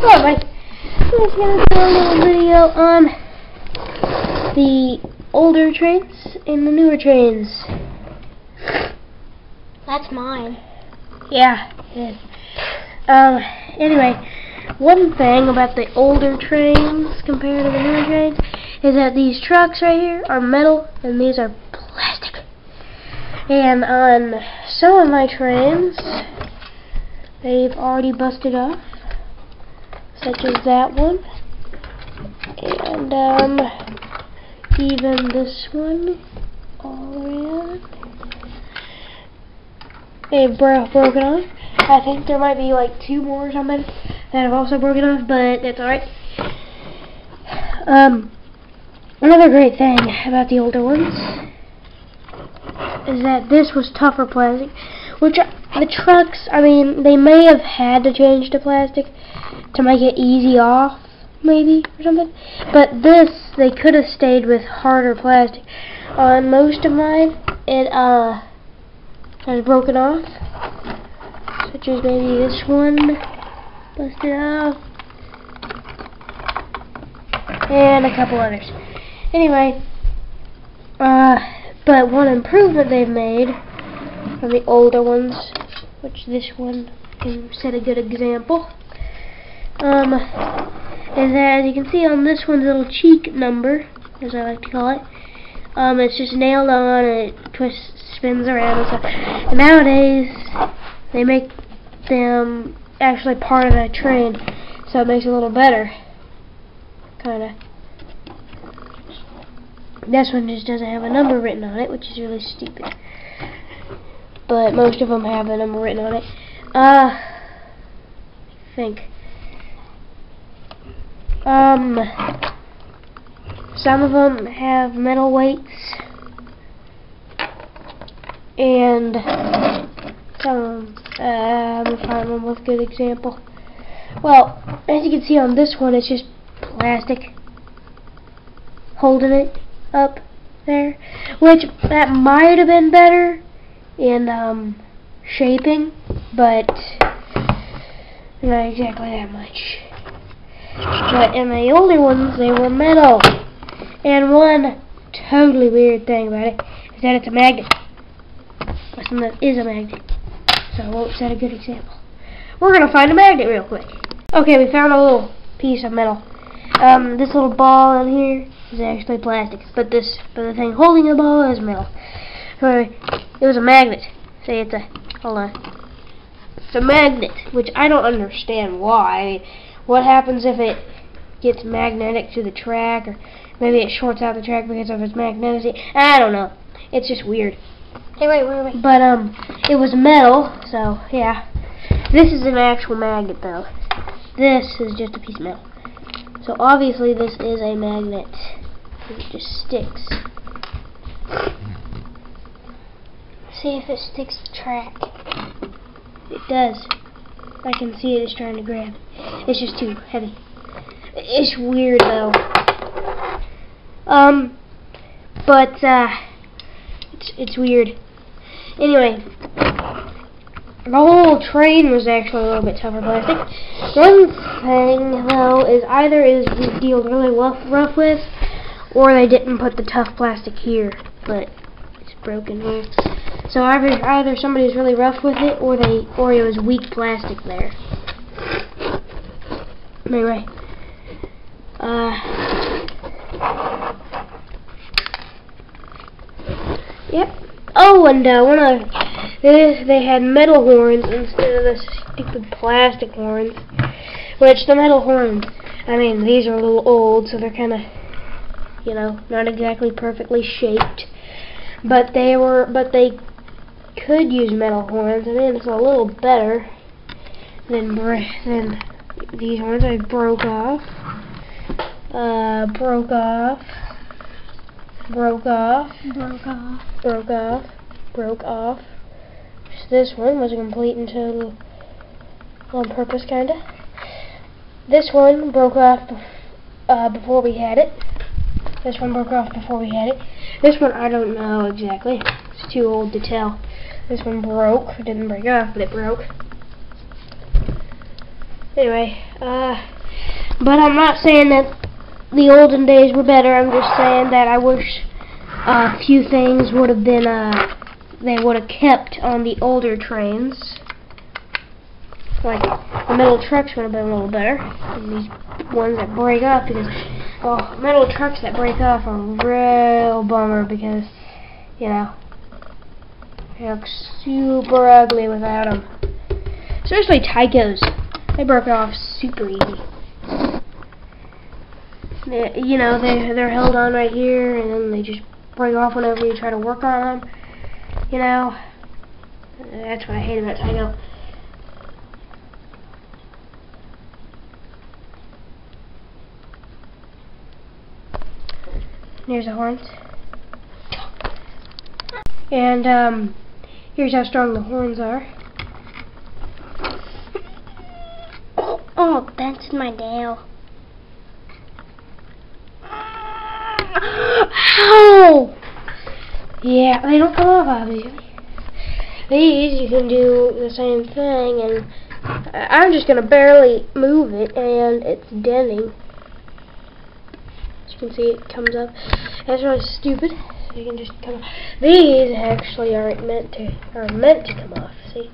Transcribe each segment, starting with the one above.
Alright, so I'm just gonna do a little video on the older trains and the newer trains. That's mine. Yeah, it is. Anyway, one thing about the older trains compared to the newer trains is that these trucks right here are metal and these are plastic. And on some of my trains, they've already busted off, such as that one, and even this one, all around. They've broken off. I think there might be like 2 more or something that have also broken off, but that's alright. Another great thing about the older ones is that this was tougher plastic, which the trucks, I mean, they may have had to change to plastic to make it easy off, maybe, or something, but this, they could have stayed with harder plastic. On most of mine, it has broken off, such as maybe this one, busted off, and a couple others. Anyway, but one improvement they've made from the older ones, which this one can set a good example, is that, as you can see on this one's little cheek number, as I like to call it, it's just nailed on and it twists, spins around and stuff. And nowadays, they make them actually part of that train, so it makes it a little better, kinda. This one just doesn't have a number written on it, which is really stupid. But most of them have a number written on it. I think. Some of them have metal weights, and some of them, let me find one with a good example. Well, as you can see on this one, it's just plastic holding it up there, which that might have been better in shaping, but not exactly that much. But in the older ones, they were metal. And one totally weird thing about it is that it's a magnet. Something that is a magnet. So I won't set a good example. We're gonna find a magnet real quick. Okay, we found a little piece of metal. This little ball in here is actually plastic, but the thing holding the ball is metal. So it was a magnet. Say it's a, hold on. It's a magnet, which I don't understand why. I mean, what happens if it gets magnetic to the track, or maybe it shorts out the track because of its magnetic? I don't know. It's just weird. Hey, wait. But it was metal, so yeah. This is an actual magnet, though. This is just a piece of metal. So obviously this is a magnet. It just sticks. See if it sticks to the track. It does. I can see it is trying to grab. It's just too heavy. It's weird though. But it's weird. Anyway, the whole train was actually a little bit tougher plastic. One thing though is either is the deal really rough with, or they didn't put the tough plastic here, but it's broken here. So either somebody's really rough with it, or it was weak plastic there. Anyway, yep. Oh, and one other, they had metal horns instead of the stupid plastic horns. Which the metal horns, I mean, these are a little old, so they're kind of, you know, not exactly perfectly shaped. But they could use metal horns, and it's a little better than these horns. I broke off. So this one was a complete and total on purpose, kinda. This one broke off before we had it. This one broke off before we had it. This one, I don't know exactly. It's too old to tell. This one broke. It didn't break off, but it broke. Anyway, but I'm not saying that the olden days were better. I'm just saying that I wish a few things would have been, they would have kept on the older trains. Like, the metal trucks would have been a little better than these ones that break off, because, well, metal trucks that break off are a real bummer, because, you know, they look super ugly without them. Especially TYCOs. They broke off super easy. You know, they're held on right here, and then they just break off whenever you try to work on them. You know, that's what I hate about TYCO. Here's the horns. And here's how strong the horns are. Oh, that's my nail. Ow! Yeah, they don't come off obviously. These you can do the same thing, and I'm just gonna barely move it, and it's denting. As you can see, it comes up. That's really stupid. So you can just come off. These actually aren't meant to come off. See?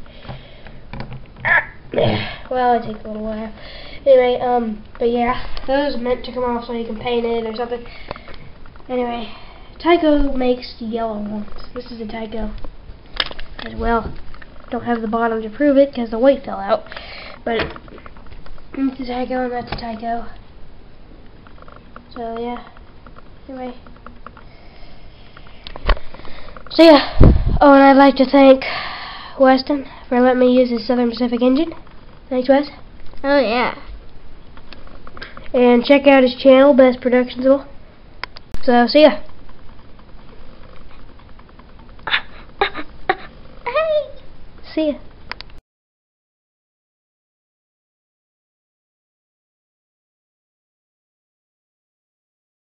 Well, it takes a little while. Anyway, but yeah, those are meant to come off so you can paint it or something. Anyway, TYCO makes yellow ones. This is a TYCO as well. Don't have the bottom to prove it because the weight fell out. But it's a TYCO and that's a TYCO. So yeah. Anyway. So yeah. Oh, and I'd like to thank Weston for letting me use his Southern Pacific engine. Thanks, Wes. Oh yeah. And check out his channel, Best Productionsable. So see ya. See ya.